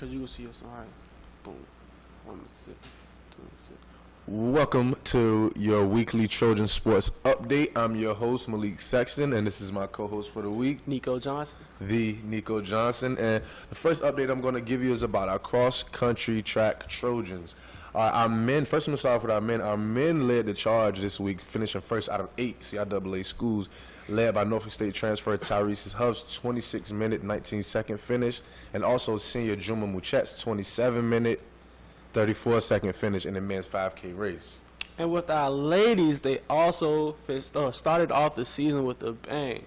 Because you will see us. All right. Boom. 1, 6, 2, 6. Welcome to your weekly Trojan Sports Update. I'm your host, Malik Sexton, and this is my co-host for the week, Nico Johnson. the Nico Johnson. And the first update I'm going to give you is about our cross-country track Trojans. Our men, first I'm going to start off with our men. Our men led the charge this week, finishing first out of 8 CIAA schools, led by Norfolk State transfer Tyrese Huff's 26-minute, 19-second finish, and also senior Juma Muchet's 27-minute, 34-second finish in the men's 5K race. And with our ladies, they also started off the season with a bang.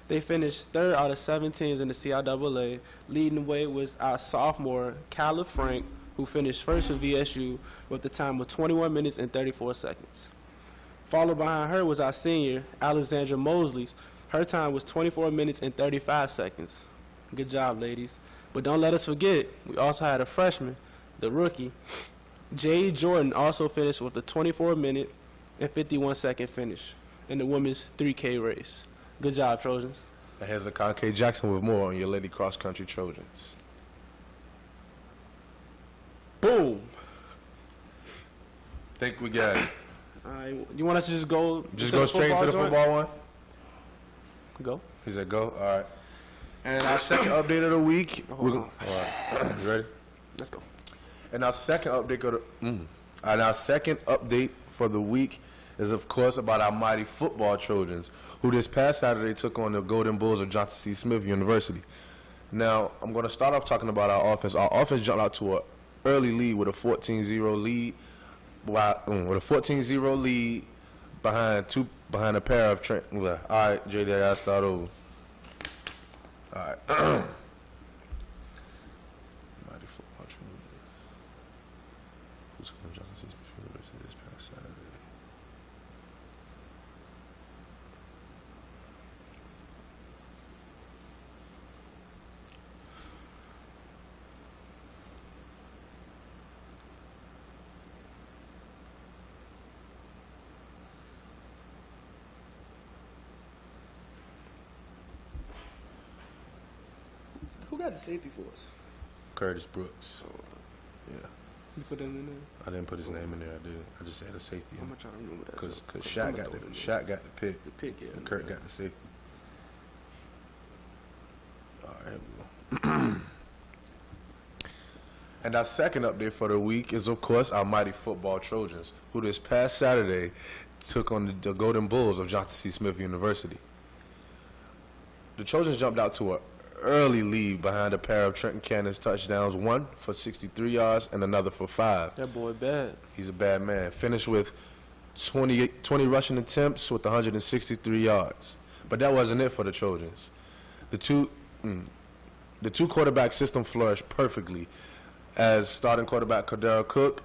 They finished 3rd out of 7 teams in the CIAA. Leading the way was our sophomore, Kyla Frank, who finished first for VSU with a time of 21 minutes and 34 seconds. Followed behind her was our senior, Alexandra Mosley. Her time was 24 minutes and 35 seconds. Good job, ladies. But don't let us forget, we also had a freshman, the rookie, Jay Jordan, also finished with a 24-minute and 51-second finish in the women's 3K race. Good job, Trojans. And here's Akan K. Jackson with more on your lady cross-country Trojans. Boom. Think we got it. All right, you want us to just go? Just go straight to the football one? Go. He said go? All right. And our second update of the week. Hold on. All right. You ready? Let's go. And our second update for the week is, of course, about our mighty football Trojans, who this past Saturday took on the Golden Bulls of Johnson C. Smith University. Now, I'm going to start off talking about our offense. Our offense jumped out to an early lead with a 14-0 lead. With a 14-0 lead behind a pair of Trent. All right, JD, I gotta start over. All right. Mighty football Trojans. Who's going to Johnson C. Smith University this past Saturday? Who got the safety for us? Curtis Brooks. Yeah. You put that in there? I didn't put his name in there. I just said a safety. I'm going to try to remember that. Because Shaq got the pick. The pick, yeah. And Kurt got the safety. All right, here we go. And our second update for the week is, of course, our mighty football Trojans, who this past Saturday took on the Golden Bulls of Johnson C. Smith University. The Trojans jumped out to an early lead behind a pair of Trenton Cannon's touchdowns, one for 63 yards and another for 5. That boy bad. He's a bad man. Finished with 20 rushing attempts with 163 yards. But that wasn't it for the Trojans. The two quarterback system flourished perfectly as starting quarterback Cordero Cook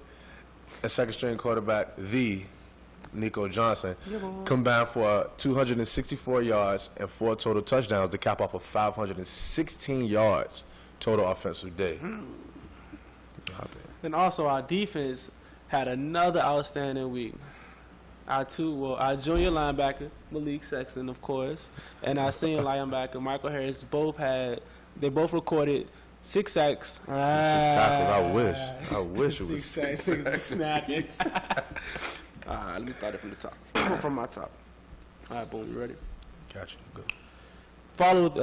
and second string quarterback Nico Johnson combined for 264 yards and 4 total touchdowns to cap off a 516 yards total offensive day. And also our defense had another outstanding week. Our junior linebacker, Malik Sexton, of course, and our senior linebacker, Michael Harris, they both recorded 6 sacks. 6 tackles, I wish it was 6 sacks. 6 snappings. Let me start it from the top. From my top. All right, boom, you ready? Gotcha. Go. Followed.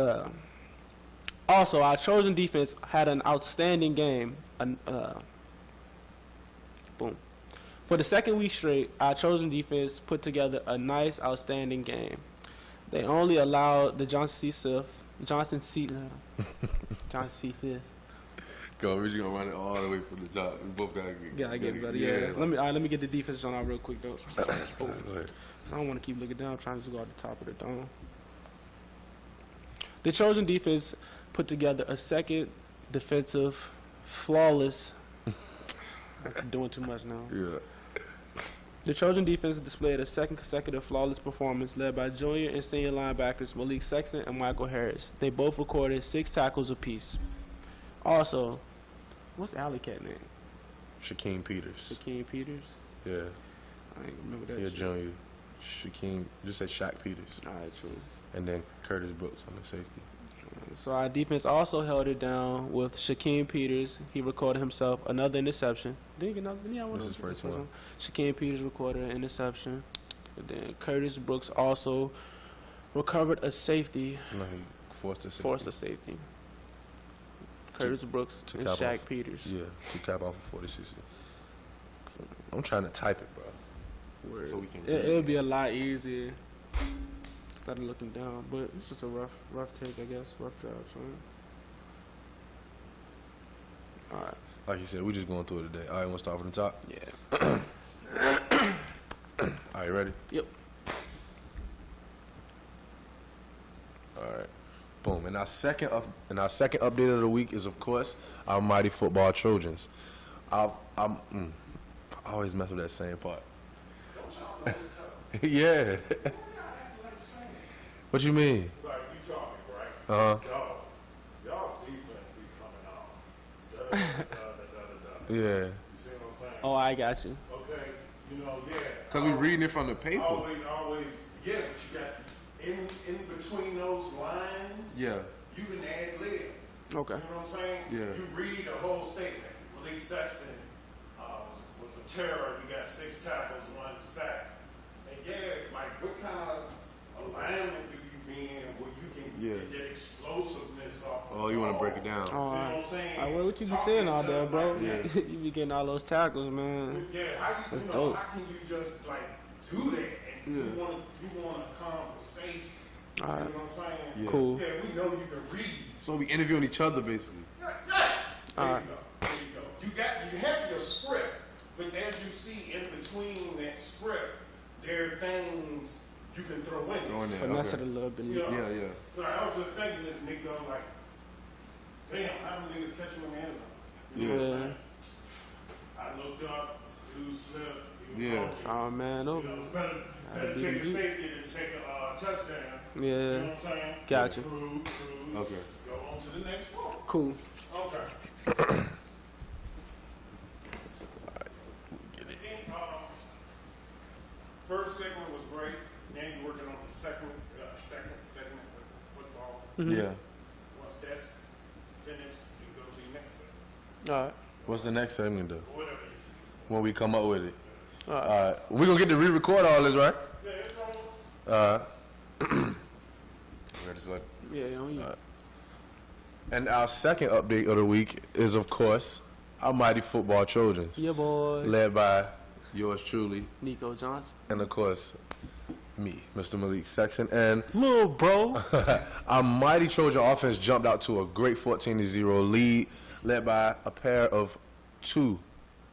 Also, our Trojan defense had an outstanding game. Boom. For the second week straight, our Trojan defense put together a nice, outstanding game. They only allowed the Johnson C. Smith. Go, we're just gonna run it all the way from the top. We both gotta get it better. Yeah. Let me get the defense on out real quick though. Go ahead. I don't want to keep looking down. I'm trying to just go at the top of the dome. The Trojan defense put together a second defensive flawless. I'm doing too much now. Yeah. The Trojan defense displayed a second consecutive flawless performance led by junior and senior linebackers Malik Sexton and Michael Harris. They both recorded 6 tackles apiece. Also, what's the alley cat name? Shaquem Peters. Shaquem Peters? Yeah. I ain't remember that. Yeah, shit. junior. Shaquem, just said Shaq Peters. All right, true. And then Curtis Brooks on the safety. So our defense also held it down with Shaquem Peters. He recorded himself another interception. Didn't he get another? Yeah, This is his first one. Shaquem Peters recorded an interception. And then Curtis Brooks also recovered a safety. No, he forced a safety. Forced a safety. Curtis Brooks to and cap Shaq off. Peters. Yeah, to cap off a 40-60. I'm trying to type it, bro. Word. So we can It would be a lot easier instead of looking down. But it's just a rough take, I guess. Rough job, son. All right. Like you said, we just going through it today. All right, want to start from the top? Yeah. All right, ready? Yep. All right. Boom. And our second update of the week is, of course, our mighty football Trojans. I always mess with that same part. Yeah. What you mean? Like you talking, right? Uh-huh. Y'all defense be coming out. Yeah. You see what I'm saying? Oh, I got you. Okay, yeah. Because we reading it from the paper. Always, yeah, but you got in between those lines. Yeah. You can add lib. Okay. See what I'm saying? Yeah. You read the whole statement. Malik Sexton was a terror. He got 6 tackles, 1 sack. And yeah, like what kind of alignment do you be in where you can get that explosiveness off? Oh, you want to break it down? See what I'm saying? What you be Talking saying out to there, bro? like that. You be getting all those tackles, man. Yeah, how That's you dope. how can you just like do that and you want a conversation? See All right. what I'm saying? Yeah. Cool. Yeah, we know you can read. So we interviewing each other, basically. There All right. you go. There you go. You have your script, but as you see in between that script, there are things you can throw in. Throw in there. Finesse Okay. it a little bit. You know? Yeah. But I was just thinking this, Nico, like, damn, how many niggas catch him in the end zone? You know what I'm saying? I looked up, dude slipped. He was Yeah. open. Oh, man. You know, Okay. it's better beat take a him. safety than take a touchdown. Yeah. You know what I'm saying? Gotcha. Cruise, Okay. go on to the next one. Cool. Okay. And then, first segment was great. Now you're working on the second segment with football. Mhm. Yeah. Once that's finished, you go to your next segment. All right. What's the next segment, though? Or whatever. When we come up with it. All right. All right. We're going to get to re-record all this, right? Yeah, it's on. All right. Ready, select? Yeah, on you. All right. And our second update of the week is, of course, our mighty football Trojans, Yeah, boys. led by yours truly, Nico Johnson. and of course, me, Mr. Malik Sexton. And Little bro. our mighty Trojan offense jumped out to a great 14-0 lead, led by a pair of 2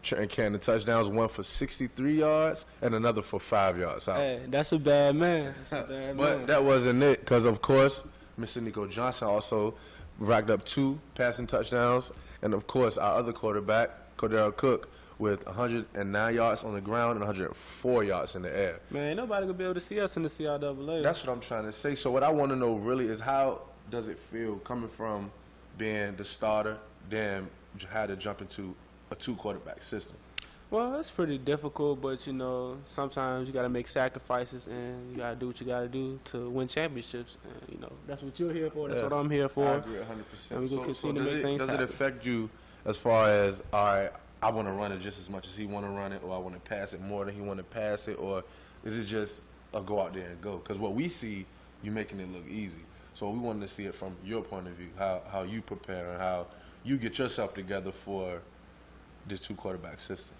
Trenton Cannon touchdowns, one for 63 yards and another for 5 yards out. Hey, that's a bad man. That's a bad But man. that wasn't it, because of course, Mr. Nico Johnson also racked up 2 passing touchdowns, and of course, our other quarterback, Cordell Cook, with 109 yards on the ground and 104 yards in the air. Man, ain't nobody gonna be able to see us in the CIAA. That's what I'm trying to say. So what I want to know really is, how does it feel coming from being the starter, then you had to jump into a 2-quarterback system? Well, it's pretty difficult, but sometimes you gotta make sacrifices and you gotta do what you gotta do to win championships. And that's what you're here for. That's Yeah. what I'm here for. I agree 100%. And we gonna continue to make things does it happen. affect you as far as, all right, I want to run it just as much as he want to run it, or I want to pass it more than he want to pass it, or is it just a go out there and go? Because what we see, you making it look easy. So we wanted to see it from your point of view, how you prepare and how you get yourself together for this 2-quarterback system.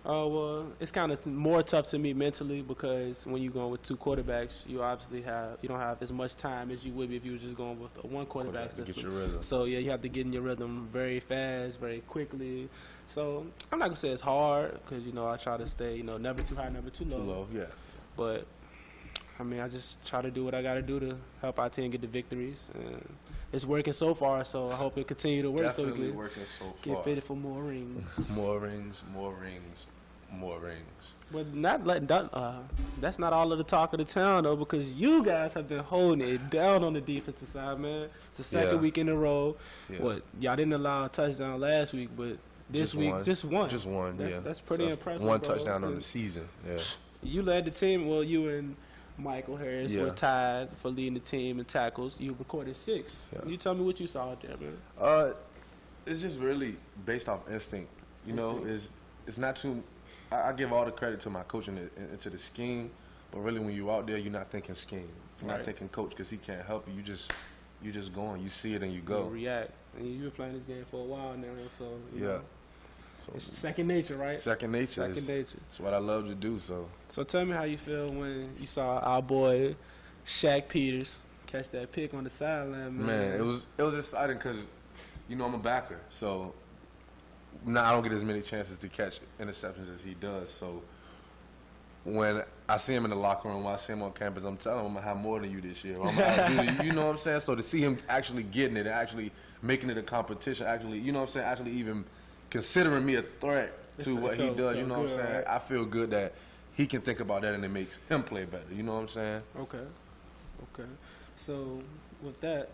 Well, it's kind of more tough to me mentally because when you're going with 2 quarterbacks, you don't have as much time as you would be if you were just going with a 1-quarterback To system. get your rhythm. So yeah, you have to get in your rhythm very fast, very quickly. So I'm not gonna say it's hard because I try to stay never too high, never too low. Too low, yeah. But I mean, I just try to do what I got to do to help our team get the victories. And it's working so far, so I hope it continue to work Definitely so we can working so get far. fitted for more rings. More rings, more rings, more rings. But not letting that, that's not all of the talk of the town, though, because you guys have been holding it down on the defensive side, man. It's the second Yeah. week in a row. Yeah. Y'all didn't allow a touchdown last week, but this week, just one. Just one, That's- yeah. that's pretty impressive, One bro, touchdown on the 'cause season, yeah. You led the team, well, you and Michael Harris Yeah. were tied for leading the team in tackles. You recorded 6. Yeah. You tell me what you saw out there, man. It's just really based off instinct. You know, it's not too. I give all the credit to my coach into the scheme, but really when you're out there, you're not thinking scheme. You're Right. not thinking coach because he can't help you. You just going. You see it and you go. You react. And you've been playing this game for a while now, so you Yeah. know, So it's second nature, right? second nature. Second nature. It's what I love to do. So So tell me how you feel when you saw our boy Shaq Peters catch that pick on the sideline, man. man, it was exciting because you know I'm a backer. So now I don't get as many chances to catch interceptions as he does. So when I see him in the locker room, when I see him on campus, I'm telling him I'm gonna have more than you this year. I'm gonna outdo you. You know what I'm saying? So to see him actually getting it, actually making it a competition, actually, you know what I'm saying? Actually even considering me a threat to what he Felt- does. You felt know what I'm good, saying? right? I feel good that he can think about that and it makes him play better. You know what I'm saying? Okay. Okay. So with that,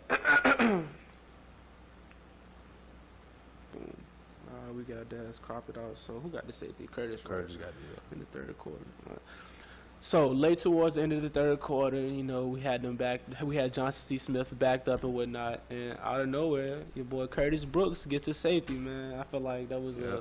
we got Daz crop it out. So who got the safety? Curtis. right? Curtis got it. In the third quarter. So late towards the end of the third quarter, you know, we had them back. We had Johnson C. Smith backed up and whatnot, and out of nowhere, your boy Curtis Brooks gets to safety. Man, I feel like that was Yeah.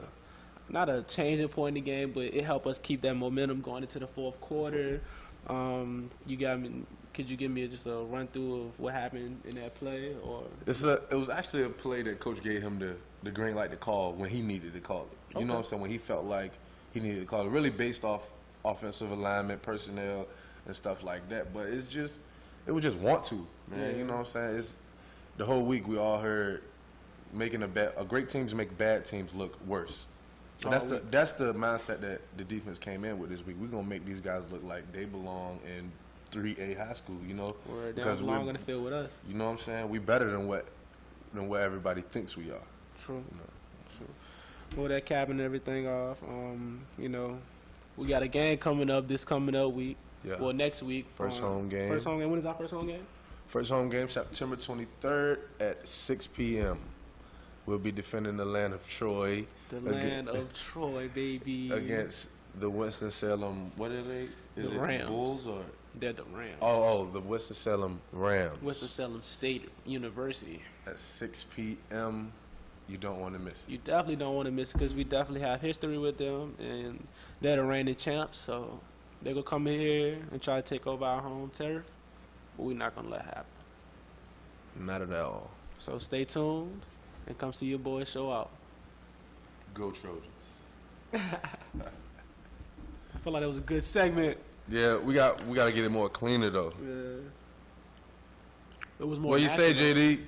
not a changing point in the game, but it helped us keep that momentum going into the fourth quarter. You got me. Could you give me just a run through of what happened in that play, or It was actually a play that coach gave him the green light to call when he needed to call it. You know what I'm saying? When he felt like he needed to call it. Really based off offensive alignment, personnel, and stuff like that. But it was just want to, man. Yeah. You know what I'm saying? It's the whole week we all heard making a great teams make bad teams look worse. So All week. that's the mindset that the defense came in with this week. We're gonna make these guys look like they belong in 3A high school, you know? or they Because don't belong on the field with us? You know what I'm saying? We better than what everybody thinks we are. True. True. Pull that cap and everything off. You know, we got a game coming up this coming up week. Yeah. Well, next week. First home game. First home game. When is our first home game? First home game, September 23rd at 6 p.m. We'll be defending the land of Troy The land of Troy, baby. against the Winston-Salem. What are they? Is The it Rams. Bulls or? They're the Rams. Oh, the Winston-Salem Rams. Winston-Salem State University. At 6 p.m. You don't want to miss it. You definitely don't want to miss it because we definitely have history with them, and they're the reigning champs. So they're gonna come in here and try to take over our home turf, but we're not gonna let it happen. Not at all. So stay tuned and come see your boys show out. Go Trojans. I feel like that was a good segment. Yeah, we got to get it more cleaner though. Yeah. It was more. What you say, natural. JD?